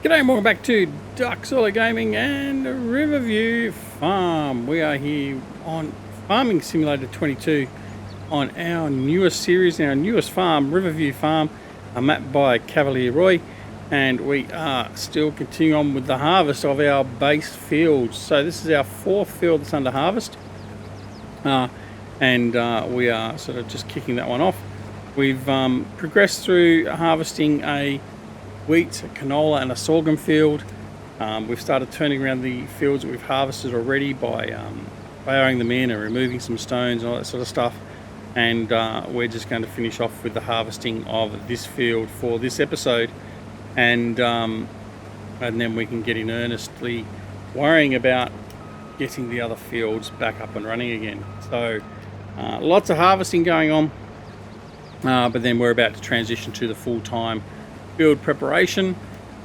G'day and welcome back to Duck Solar Gaming and Riverview Farm. We are here on Farming Simulator 22 on our newest series, our newest farm, Riverview Farm, a map by Cavalier Roy, and we are still continuing on with the harvest of our base fields. So this is our fourth field that's under harvest, and we are sort of just kicking that one off. We've progressed through harvesting a wheat, a canola and a sorghum field. We've started turning around the fields that we've harvested already by ploughing them in and removing some stones and all that sort of stuff, and we're just going to finish off with the harvesting of this field for this episode, and then we can get in earnestly worrying about getting the other fields back up and running again. So lots of harvesting going on, but then we're about to transition to the full-time field preparation,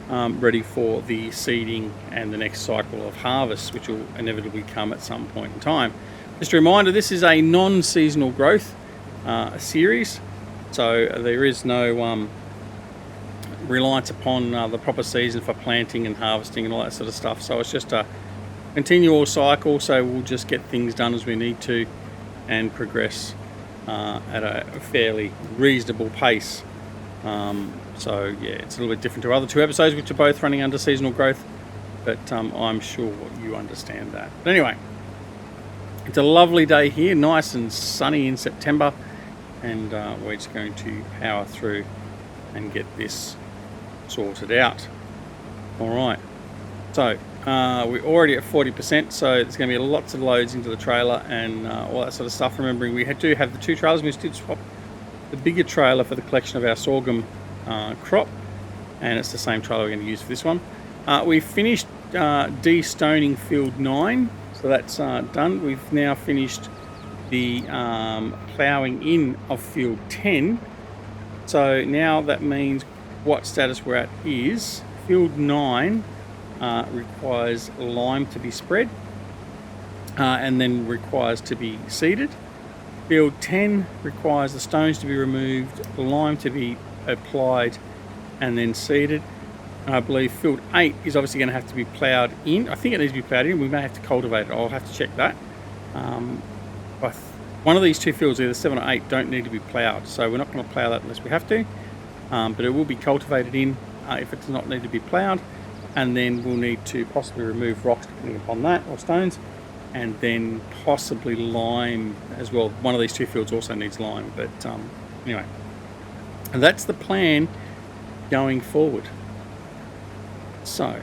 ready for the seeding and the next cycle of harvest, which will inevitably come at some point in time. Just a reminder, this is a non-seasonal growth series, so there is no reliance upon the proper season for planting and harvesting and all that sort of stuff. So it's just a continual cycle, so we'll just get things done as we need to and progress at a fairly reasonable pace. So yeah, it's a little bit different to other two episodes, which are both running under seasonal growth, but I'm sure you understand that. But anyway, it's a lovely day here, nice and sunny in September, and we're just going to power through and get this sorted out. All right, so we're already at 40%, so there's going to be lots of loads into the trailer and all that sort of stuff. Remembering we do have the two trailers. We did swap the bigger trailer for the collection of our sorghum crop, and it's the same trailer we're going to use for this one. We finished de-stoning field 9, so that's done. We've now finished the ploughing in of field 10, so now that means what status we're at is field 9 requires lime to be spread and then requires to be seeded. Field 10 requires the stones to be removed, the lime to be applied and then seeded. I believe field 8 is obviously going to have to be ploughed in. I think it needs to be ploughed in. We may have to cultivate it. I'll have to check that. One of these two fields, either 7 or 8, don't need to be ploughed, so we're not going to plough that unless we have to. But it will be cultivated in if it does not need to be ploughed, and then we'll need to possibly remove rocks depending upon that, or stones, and then possibly lime as well. One of these two fields also needs lime, but anyway, and that's the plan going forward. So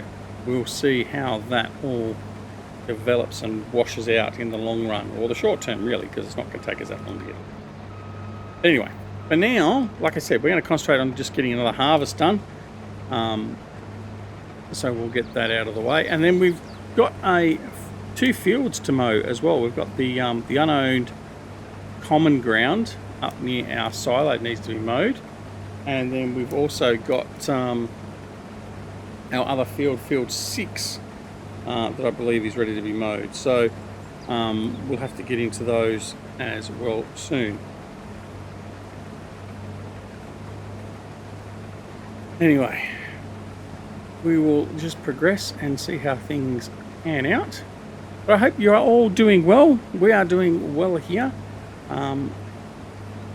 we'll see how that all develops and washes out in the long run, or the short term really, because it's not going to take us that long to get it. Anyway, for now, like I said, we're going to concentrate on just getting another harvest done, so we'll get that out of the way, and then we've got two fields to mow as well. We've got the unowned common ground up near our silo needs to be mowed, and then we've also got our other field, field 6, that I believe is ready to be mowed. So we'll have to get into those as well soon. Anyway, we will just progress and see how things pan out. But I hope you are all doing well. We are doing well here.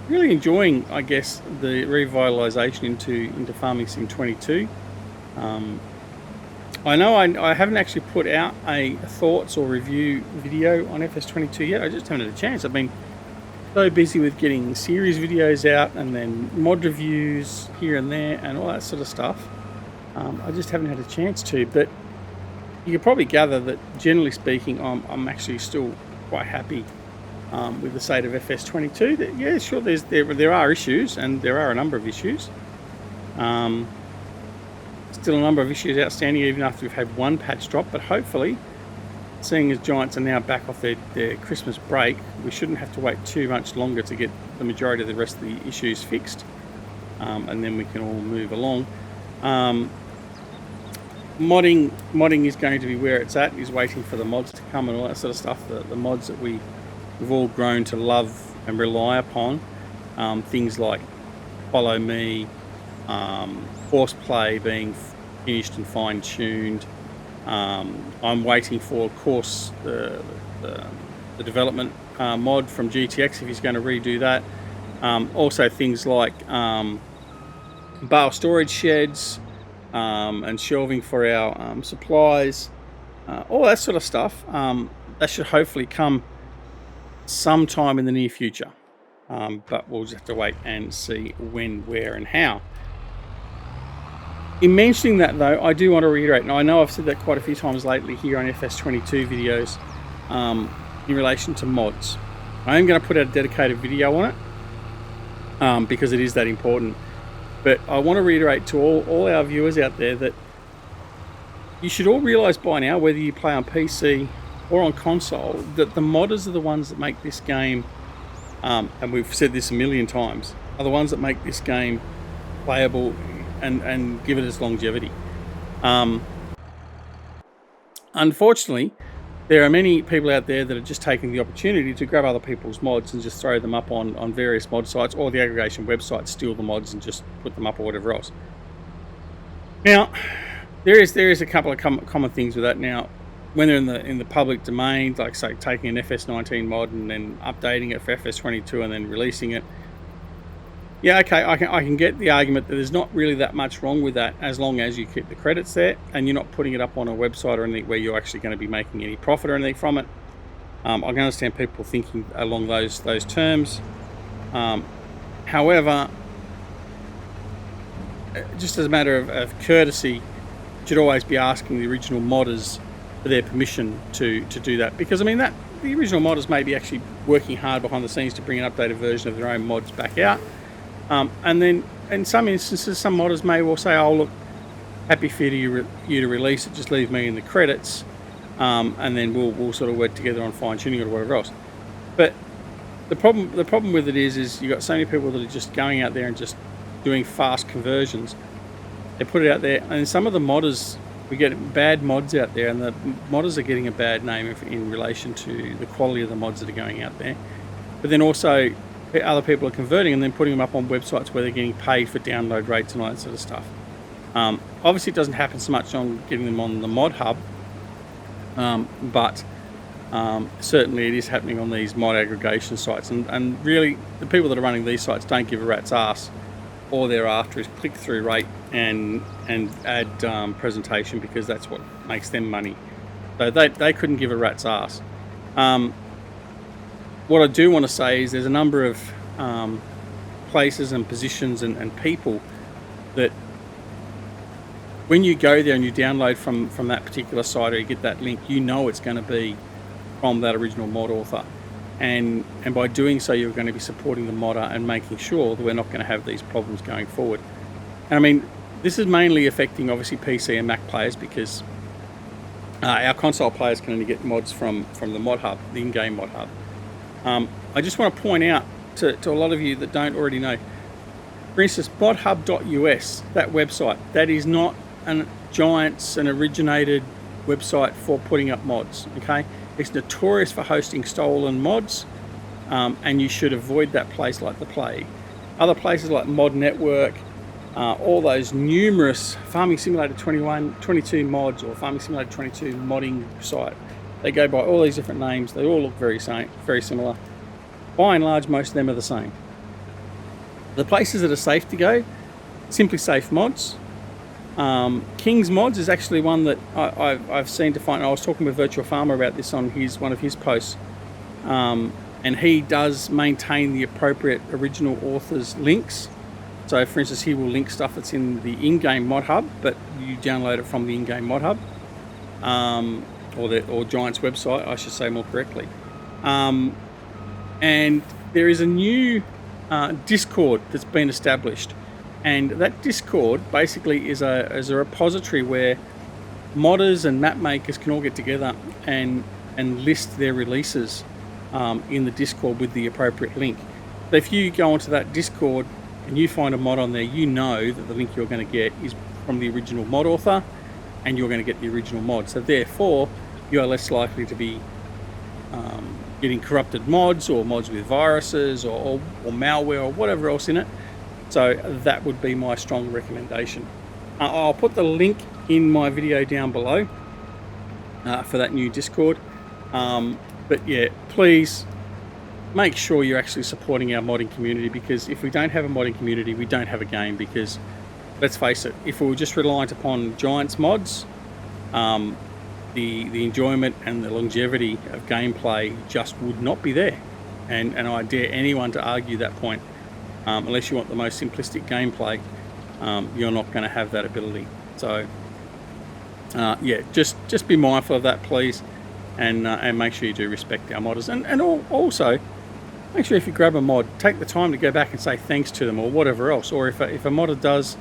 Really enjoying, I guess, the revitalisation into Farming Sim 22. I know I haven't actually put out a thoughts or review video on FS22 yet. I just haven't had a chance. I've been so busy with getting series videos out and then mod reviews here and there and all that sort of stuff. I just haven't had a chance to, but you can probably gather that generally speaking I'm actually still quite happy with the state of FS22. That, yeah, sure, there are issues, and there are a number of issues. Still a number of issues outstanding even after we've had one patch drop, but hopefully, seeing as Giants are now back off their Christmas break, we shouldn't have to wait too much longer to get the majority of the rest of the issues fixed, and then we can all move along. Modding is going to be where it's at, is waiting for the mods to come and all that sort of stuff, the mods that we've all grown to love and rely upon, things like Follow Me, horseplay being finished and fine-tuned. I'm waiting for, of course, the development mod from GTX if he's going to redo that. Also things like bale storage sheds and shelving for our supplies, all that sort of stuff. That should hopefully come sometime in the near future. But we'll just have to wait and see when, where and how. In mentioning that though, I do want to reiterate, and I know I've said that quite a few times lately here on FS22 videos, in relation to mods. I am going to put out a dedicated video on it because it is that important. But I want to reiterate to all our viewers out there that you should all realise by now, whether you play on PC or on console, that the modders are the ones that make this game, and we've said this a million times, are the ones that make this game playable and give it its longevity. Unfortunately, there are many people out there that are just taking the opportunity to grab other people's mods and just throw them up on various mod sites, or the aggregation websites steal the mods and just put them up or whatever else. Now, there is a couple of common things with that. Now, when they're in the public domain, like say taking an FS19 mod and then updating it for FS22 and then releasing it, yeah, okay, I can get the argument that there's not really that much wrong with that, as long as you keep the credits there and you're not putting it up on a website or anything where you're actually going to be making any profit or anything from it. I can understand people thinking along those terms. However, just as a matter of courtesy, you should always be asking the original modders for their permission to do that, because I mean that the original modders may be actually working hard behind the scenes to bring an updated version of their own mods back out. And then in some instances, some modders may well say, oh look, happy for you to release it, just leave me in the credits, and then we'll sort of work together on fine tuning it or whatever else. But the problem with it is you've got so many people that are just going out there and just doing fast conversions. They put it out there, and some of the modders, we get bad mods out there, and the modders are getting a bad name in relation to the quality of the mods that are going out there. But then also other people are converting and then putting them up on websites where they're getting paid for download rates and all that sort of stuff. Obviously it doesn't happen so much on getting them on the mod hub, but certainly it is happening on these mod aggregation sites, and really the people that are running these sites don't give a rat's ass. All they're after is click-through rate and add presentation, because that's what makes them money. So they couldn't give a rat's ass. What I do want to say is there's a number of places and positions and people that when you go there and you download from that particular site, or you get that link, you know it's going to be from that original mod author. And by doing so, you're going to be supporting the modder and making sure that we're not going to have these problems going forward. And I mean, this is mainly affecting obviously PC and Mac players, because our console players can only get mods from the mod hub, the in-game mod hub. I just want to point out to a lot of you that don't already know, for instance, modhub.us, that website, that is not an giant and originated website for putting up mods, okay? It's notorious for hosting stolen mods, and you should avoid that place like the plague. Other places like Mod Network, all those numerous Farming Simulator 21, 22 mods, or Farming Simulator 22 modding site, they go by all these different names. They all look very similar. By and large, most of them are the same. The places that are safe to go, Simply Safe Mods. King's Mods is actually one that I've seen to find. I was talking with Virtual Farmer about this on one of his posts, and he does maintain the appropriate original author's links. So, for instance, he will link stuff that's in the in-game mod hub, but you download it from the in-game mod hub. Or Giant's website, I should say more correctly. And there is a new Discord that's been established, and that Discord basically is a repository where modders and map makers can all get together and list their releases in the Discord with the appropriate link. So if you go onto that Discord and you find a mod on there, you know that the link you're going to get is from the original mod author, and you're going to get the original mod. So therefore, you are less likely to be getting corrupted mods, or mods with viruses, or malware, or whatever else in it. So that would be my strong recommendation. I'll put the link in my video down below for that new Discord. But yeah, please make sure you're actually supporting our modding community, because if we don't have a modding community, we don't have a game. Because let's face it, if we were just reliant upon Giants mods, the enjoyment and the longevity of gameplay just would not be there. And I dare anyone to argue that point. Unless you want the most simplistic gameplay, you're not going to have that ability. So yeah, just be mindful of that, please, and make sure you do respect our modders, and also make sure if you grab a mod, take the time to go back and say thanks to them or whatever else. Or if a modder does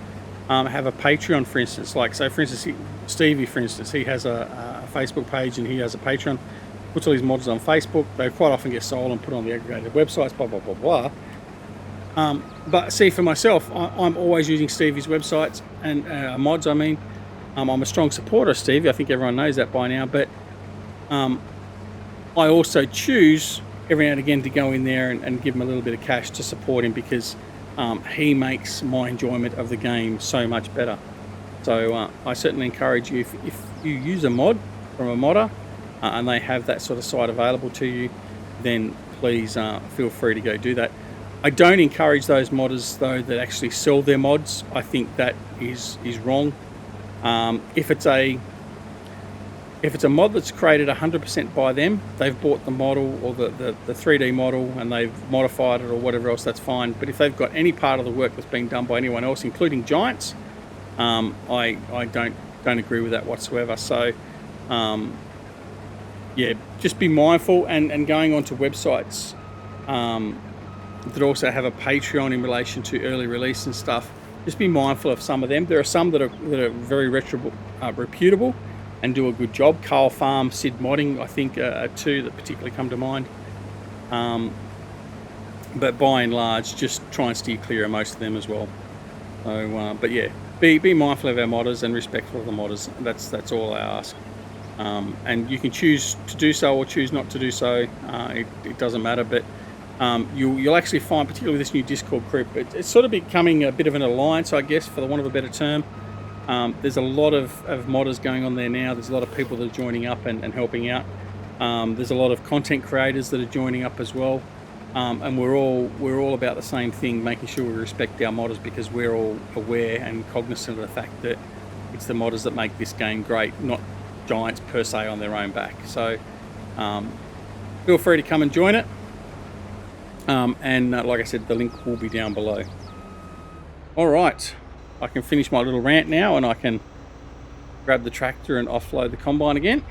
have a Patreon, for instance, like, so for instance, Stevie, for instance, he has a Facebook page and he has a Patreon, puts all his mods on Facebook. They quite often get sold and put on the aggregated websites, blah, blah, blah, blah. But see, for myself, I'm always using Stevie's websites and mods, I mean. I'm a strong supporter of Stevie. I think everyone knows that by now. But I also choose every now and again to go in there and give him a little bit of cash to support him, because he makes my enjoyment of the game so much better. So I certainly encourage you, if you use a mod from a modder and they have that sort of site available to you, then please feel free to go do that. I don't encourage those modders, though, that actually sell their mods. I think that is wrong. If it's a mod that's created 100% by them, they've bought the model or the 3D model and they've modified it or whatever else, that's fine. But if they've got any part of the work that's being done by anyone else, including Giants, I don't agree with that whatsoever. So yeah, just be mindful, and going onto websites that also have a Patreon in relation to early release and stuff, just be mindful of some of them. There are some that are very reputable and do a good job. Carl Farm, Sid Modding, I think, are two that particularly come to mind. But by and large, just try and steer clear of most of them as well. So, but yeah, be mindful of our modders and respectful of the modders. That's all I ask. And you can choose to do so or choose not to do so. It doesn't matter. But you'll actually find, particularly with this new Discord group, it's sort of becoming a bit of an alliance, I guess, for the want of a better term. There's a lot of modders going on there now. There's a lot of people that are joining up and helping out. There's a lot of content creators that are joining up as well. And we're all about the same thing, making sure we respect our modders, because we're all aware and cognizant of the fact that it's the modders that make this game great, not Giants per se on their own back. So feel free to come and join it. And like I said, the link will be down below. All right, I can finish my little rant now, and I can grab the tractor and offload the combine again.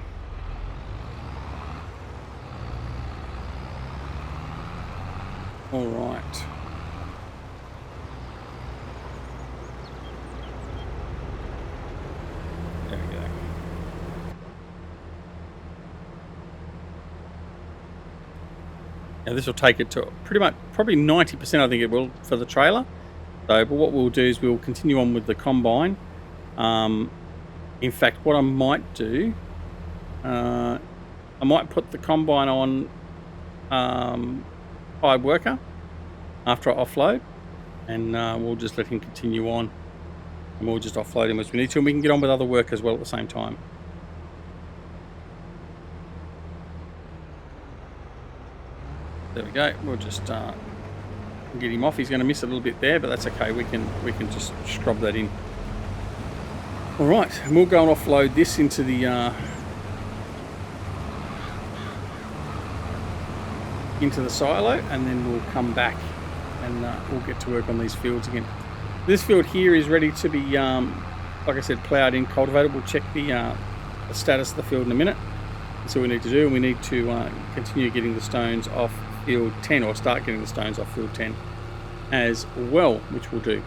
All right. There we go. Now this will take it to probably 90%, I think it will, for the trailer. So, but what we'll do is we'll continue on with the combine. In fact, what I might do, I might put the combine on hired worker after I offload, and we'll just let him continue on, and we'll just offload him as we need to, and we can get on with other work as well at the same time. There we go. We'll just get him off. He's going to miss a little bit there, but that's okay. We can just scrub that in. All right, and we'll go and offload this into the silo, and then we'll come back and we'll get to work on these fields again. This field here is ready to be, like I said, ploughed in, cultivated. We'll check the status of the field in a minute. That's all we need to do, and we need to continue getting the stones off field 10, or start getting the stones off field 10 as well, which we'll do.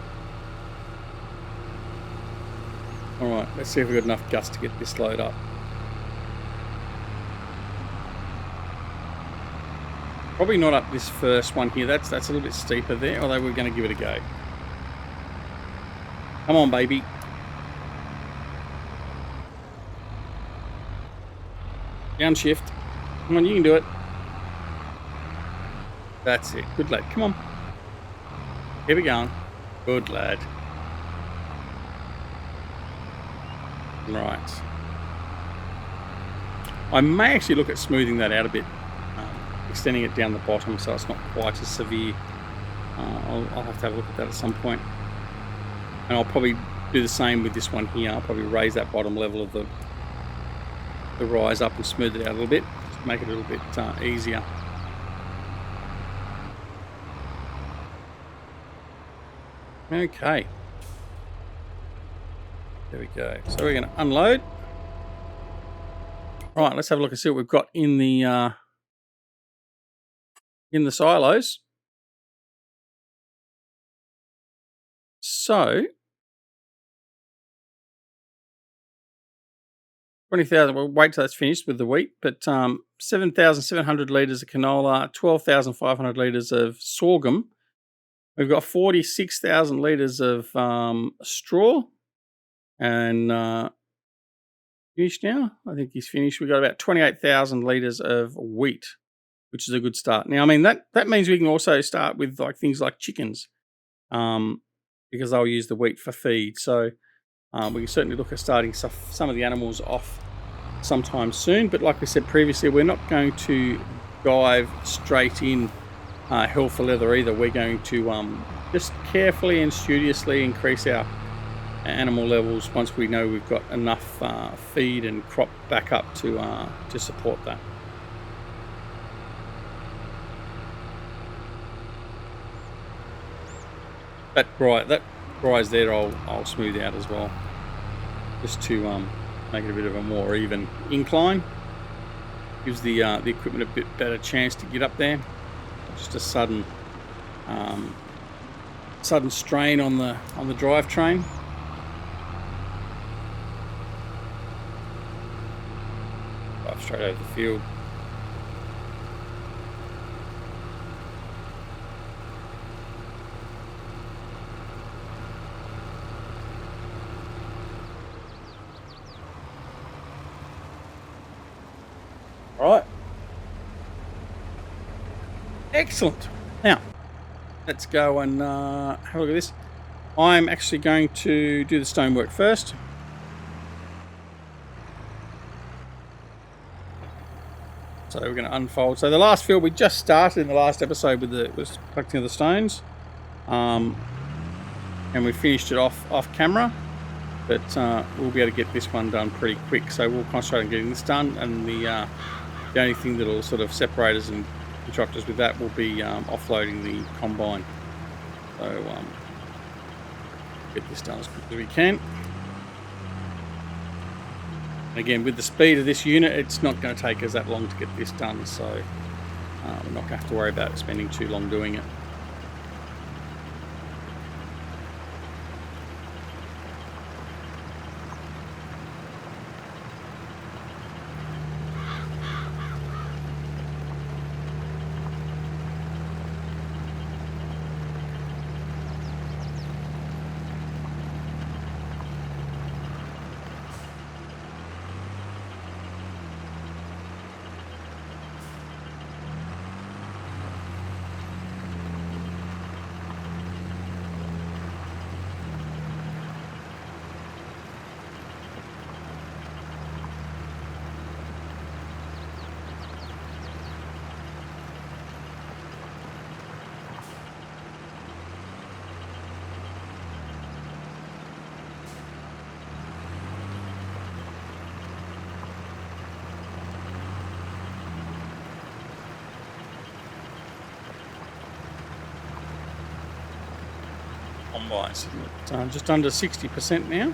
All right, let's see if we've got enough guts to get this load up. Probably not up this first one here. That's a little bit steeper there, although we're going to give it a go. Come on, baby. Downshift. Come on, you can do it. That's it. Good lad. Come on. Here we go. Good lad. Right. I may actually look at smoothing that out a bit, extending it down the bottom so it's not quite as severe. I'll have to have a look at that at some point. And I'll probably do the same with this one here. I'll probably raise that bottom level of the rise up and smooth it out a little bit, just to make it a little bit easier. Okay. There we go. So we're going to unload. Right, let's have a look and see what we've got in the silos. So 20,000. We'll wait till that's finished with the wheat, but 7,700 litres of canola, 12,500 litres of sorghum. We've got 46,000 litres of straw, and finished now. I think he's finished. We've got about 28,000 litres of wheat, which is a good start. Now, I mean, that means we can also start with like things like chickens, because they'll use the wheat for feed. So we can certainly look at starting some of the animals off sometime soon. But like we said previously, we're not going to dive straight in hell for leather either. We're going to just carefully and studiously increase our animal levels once we know we've got enough feed and crop back up to support that. That rise there I'll smooth out as well, just to make it a bit of a more even incline. Gives the equipment a bit better chance to get up there. Just a sudden strain on the drivetrain. Drive straight over the field. All right. Excellent. Now, let's go and have a look at this. I'm actually going to do the stonework first. So we're going to unfold. So the last field we just started in the last episode was collecting the stones, and we finished it off camera. But we'll be able to get this one done pretty quick. So we'll concentrate on getting this done, and the only thing that'll sort of separate us and instruct us with that will be offloading the combine. So get this done as quick as we can. Again, with the speed of this unit, it's not going to take us that long to get this done, so we're not going to have to worry about spending too long doing it. Combine sitting at just under 60% now.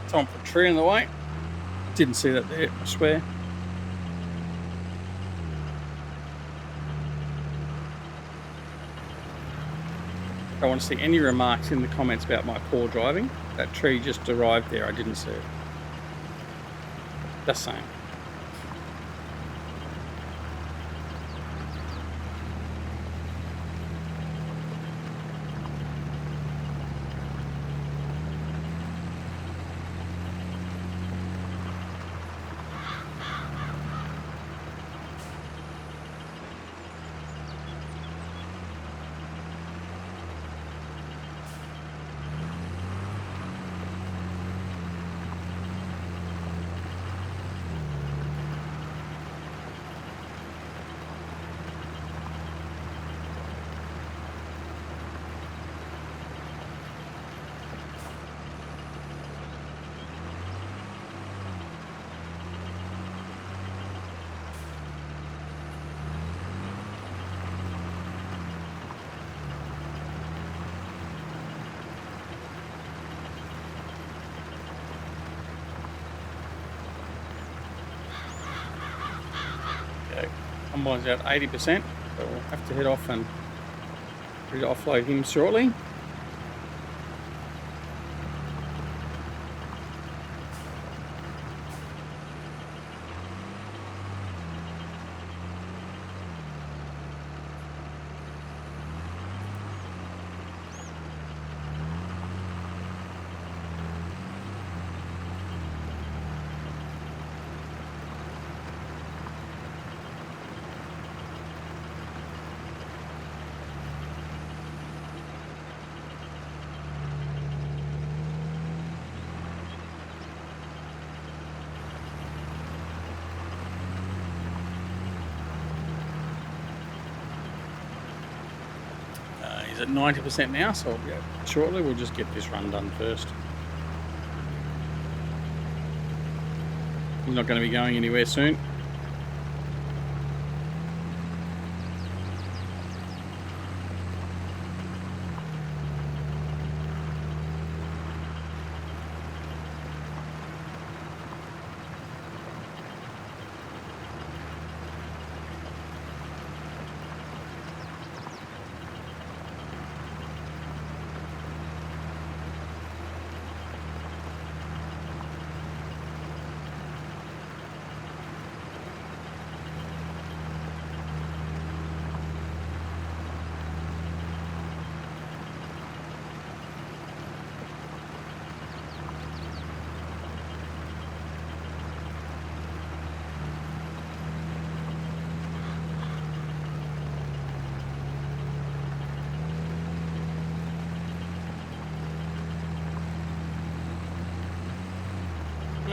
Someone put a tree in the way. Didn't see that there, I swear. Don't want to see any remarks in the comments about my poor driving. That tree just arrived there. I didn't see it. Just saying. Combine's at 80%, so we'll have to head off and ready to offload him shortly. He's at 90% now, so shortly we'll just get this run done first. He's not going to be going anywhere soon.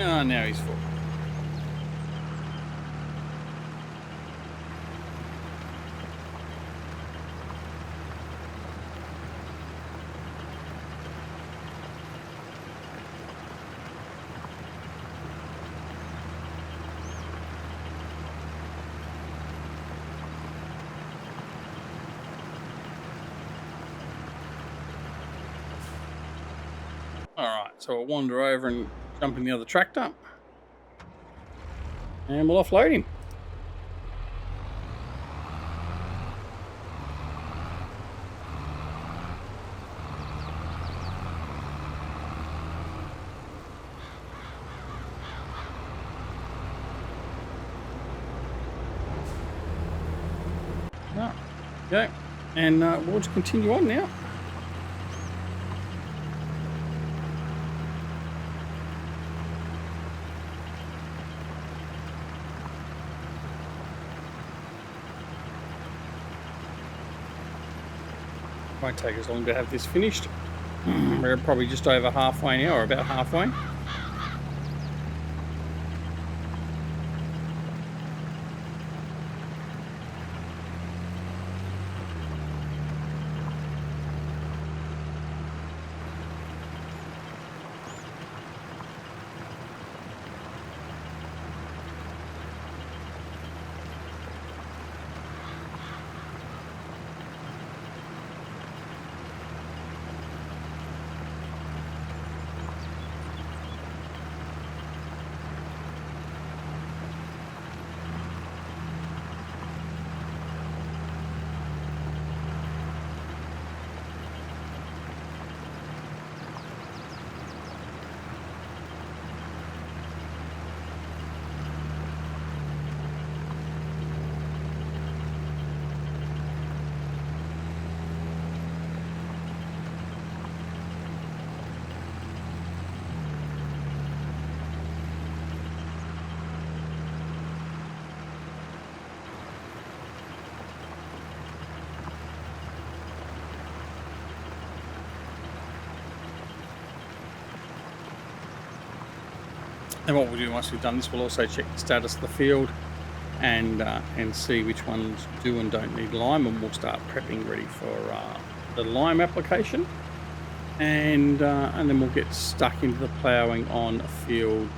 Oh, now he's full. All right, so we'll wander over and jump in the other tractor. And we'll offload him. Oh, okay, and we'll just continue on now. Won't take as long to have this finished. We're probably just over halfway now, or about halfway. And what we'll do once we've done this, we'll also check the status of the field and see which ones do and don't need lime, and we'll start prepping ready for the lime application. And then we'll get stuck into the ploughing on field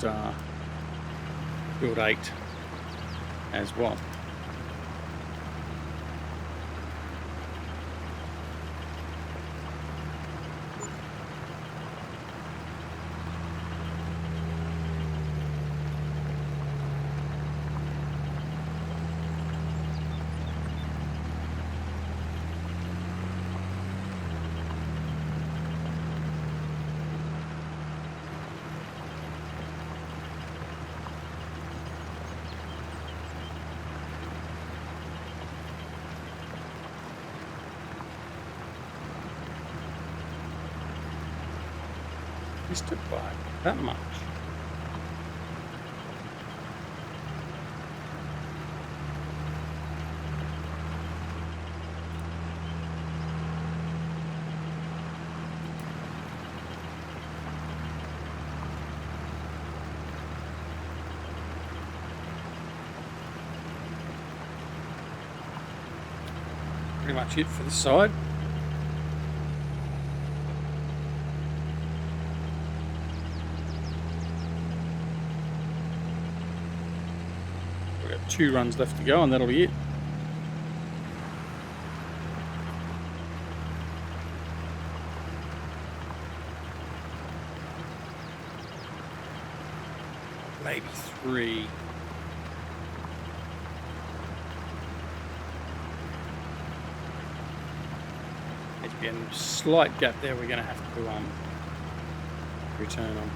8 as well. Missed it by that much. Pretty much it for the side. We've got 2 runs left to go and that'll be it. Maybe 3. There's been a slight gap there we're going to have to return on.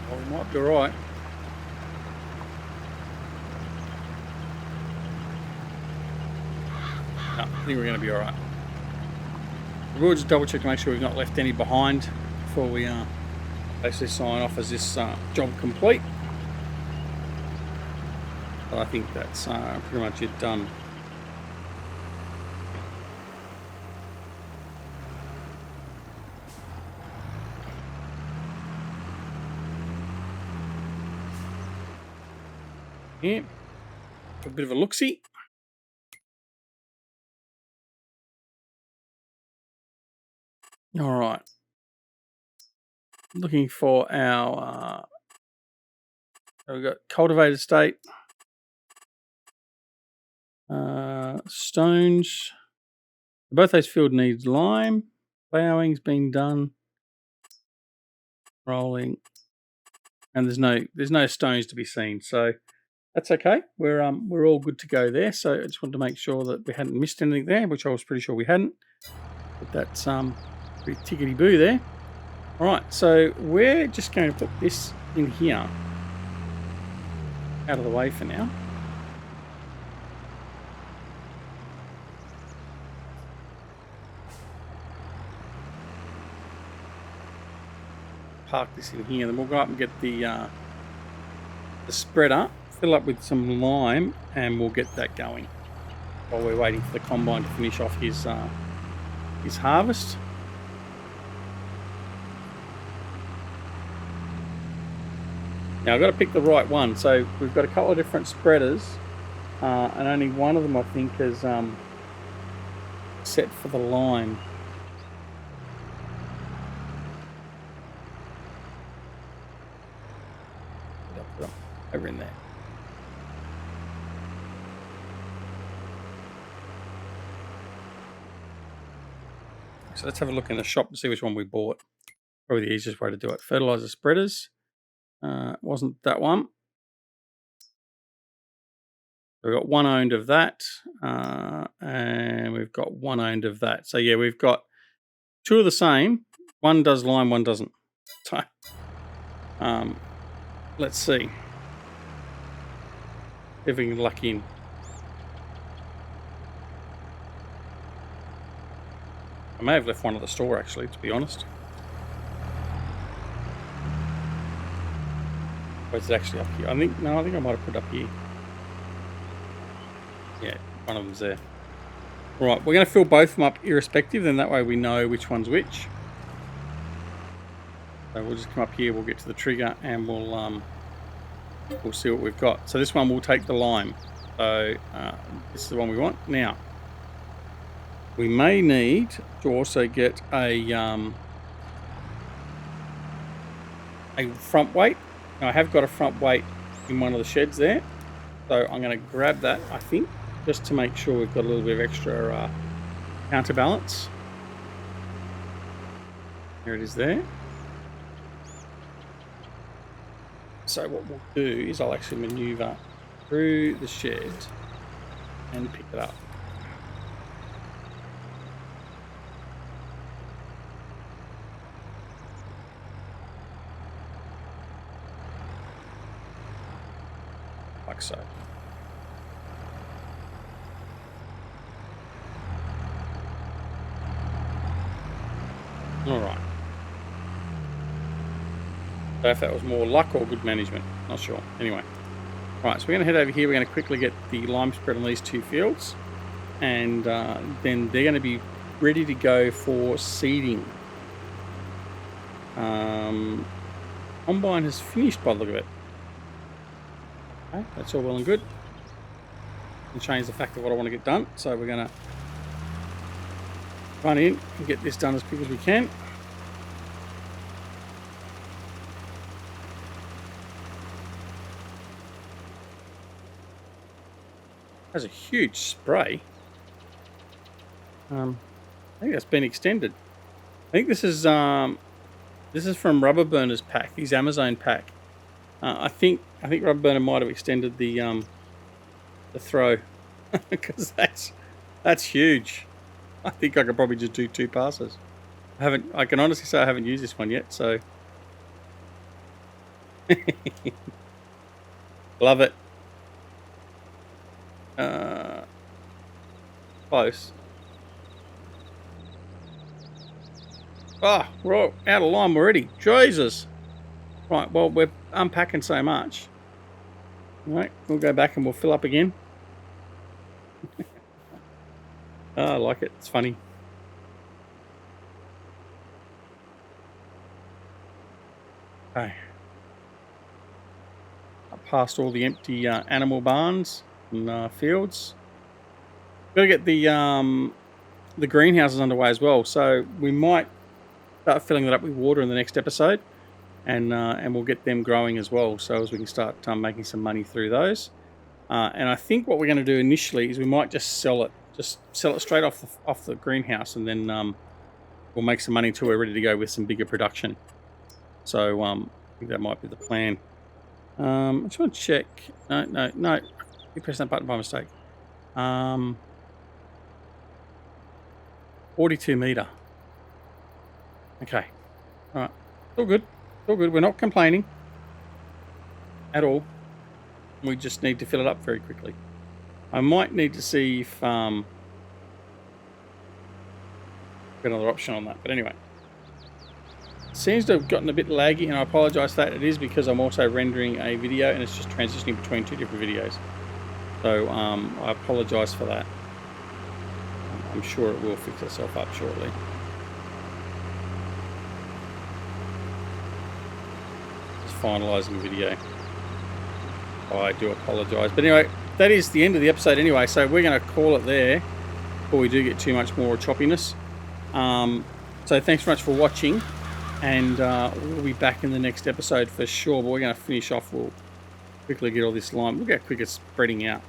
Well, we might be alright. No, I think we're going to be alright. We'll just double check to make sure we've not left any behind before we basically sign off as this job complete. But I think that's pretty much it done. Yeah, a bit of a look-see. All right. Looking for our, we've got cultivated state, stones. Both those field needs lime. Ploughing's been done. Rolling, and there's no stones to be seen, so that's okay. We're all good to go there. So I just wanted to make sure that we hadn't missed anything there, which I was pretty sure we hadn't. But that's pretty tickety boo there. All right, so we're just going to put this in here, out of the way for now. Park this in here, then we'll go up and get the spreader, fill up with some lime, and we'll get that going while we're waiting for the combine to finish off his harvest. Now I've got to pick the right one, so we've got a couple of different spreaders, and only one of them I think is set for the lime. Over in there. So let's have a look in the shop to see which one we bought. Probably the easiest way to do it. Fertilizer spreaders. Wasn't that one. We've got one owned of that, and we've got one owned of that. So yeah, we've got 2 of the same. One does lime, one doesn't. So, let's see if we can luck in. I may have left one at the store actually, to be honest. Or is it actually up here? I think I might have put it up here. Yeah, one of them's there. Right, we're going to fill both of them up irrespective, then that way we know which one's which. So we'll just come up here, we'll get to the trigger, and we'll see what we've got. So this one will take the lime. So this is the one we want. Now, we may need to also get a front weight. Now, I have got a front weight in one of the sheds there. So I'm going to grab that, I think, just to make sure we've got a little bit of extra counterbalance. There it is there. So what we'll do is I'll actually maneuver through the shed and pick it up. Like so. All right. So if that was more luck or good management, not sure. Anyway, right. So we're going to head over here. We're going to quickly get the lime spread on these two fields, and then they're going to be ready to go for seeding. Combine has finished by the look of it. Okay, that's all well and good. And change the fact of what I want to get done. So we're going to run in and get this done as quick as we can. That's a huge spray. I think that's been extended. I think this is from Rubber Burner's pack, his Amazon pack. I think Rubber Burner might have extended the throw because that's huge. I think I could probably just do 2 passes. I can honestly say I haven't used this one yet, so love it. Close. Oh, we're all out of lime already. Jesus. Right, well, we're unpacking so much. All right, we'll go back and we'll fill up again. Oh, I like it. It's funny. Okay. Up past all the empty animal barns and fields. Got to get the greenhouses underway as well. So we might start filling that up with water in the next episode, and we'll get them growing as well, so as we can start making some money through those. And I think what we're going to do initially is we might just sell it straight off the greenhouse, and then we'll make some money until we're ready to go with some bigger production. So I think that might be the plan. I just want to check. No. You pressed that button by mistake. 42 meter. Okay. All right. All good. All good. We're not complaining at all. We just need to fill it up very quickly. I might need to see if got another option on that. But anyway, it seems to have gotten a bit laggy, and I apologise for that. It is because I'm also rendering a video, and it's just transitioning between 2 different videos. So I apologise for that. I'm sure it will fix itself up shortly. Just finalising the video. I do apologise. But anyway, that is the end of the episode anyway, so we're going to call it there before we do get too much more choppiness. So thanks very much for watching, and we'll be back in the next episode for sure. But we're going to finish off. We'll quickly get all this lime. Look how quick it's spreading out.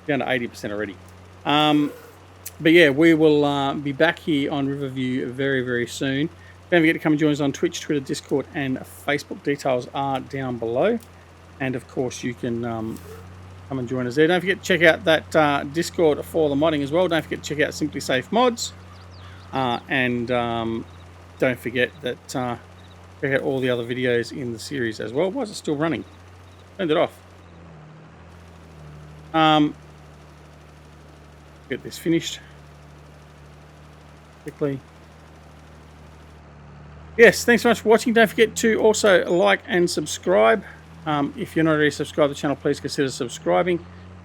Down to 80% already. But yeah, we will be back here on Riverview very, very soon. Don't forget to come and join us on Twitch, Twitter, Discord, and Facebook. Details are down below. And of course, you can come and join us there. Don't forget to check out that Discord for the modding as well. Don't forget to check out Simply Safe Mods. And don't forget that check out all the other videos in the series as well. Why is it still running? Turned it off. Get this finished quickly. Yes, thanks so much for watching. Don't forget to also like and subscribe. If you're not already subscribed to the channel, please consider subscribing.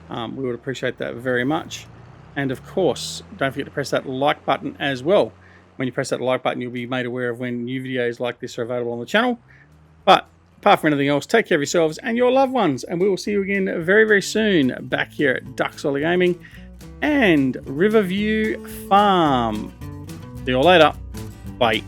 We would appreciate that very much. And of course, don't forget to press that like button as well. When you press that like button, you'll be made aware of when new videos like this are available on the channel. But apart from anything else, take care of yourselves and your loved ones. And we will see you again very, very soon back here at Duck Solar Gaming and Riverview Farm. See you all later. Bye.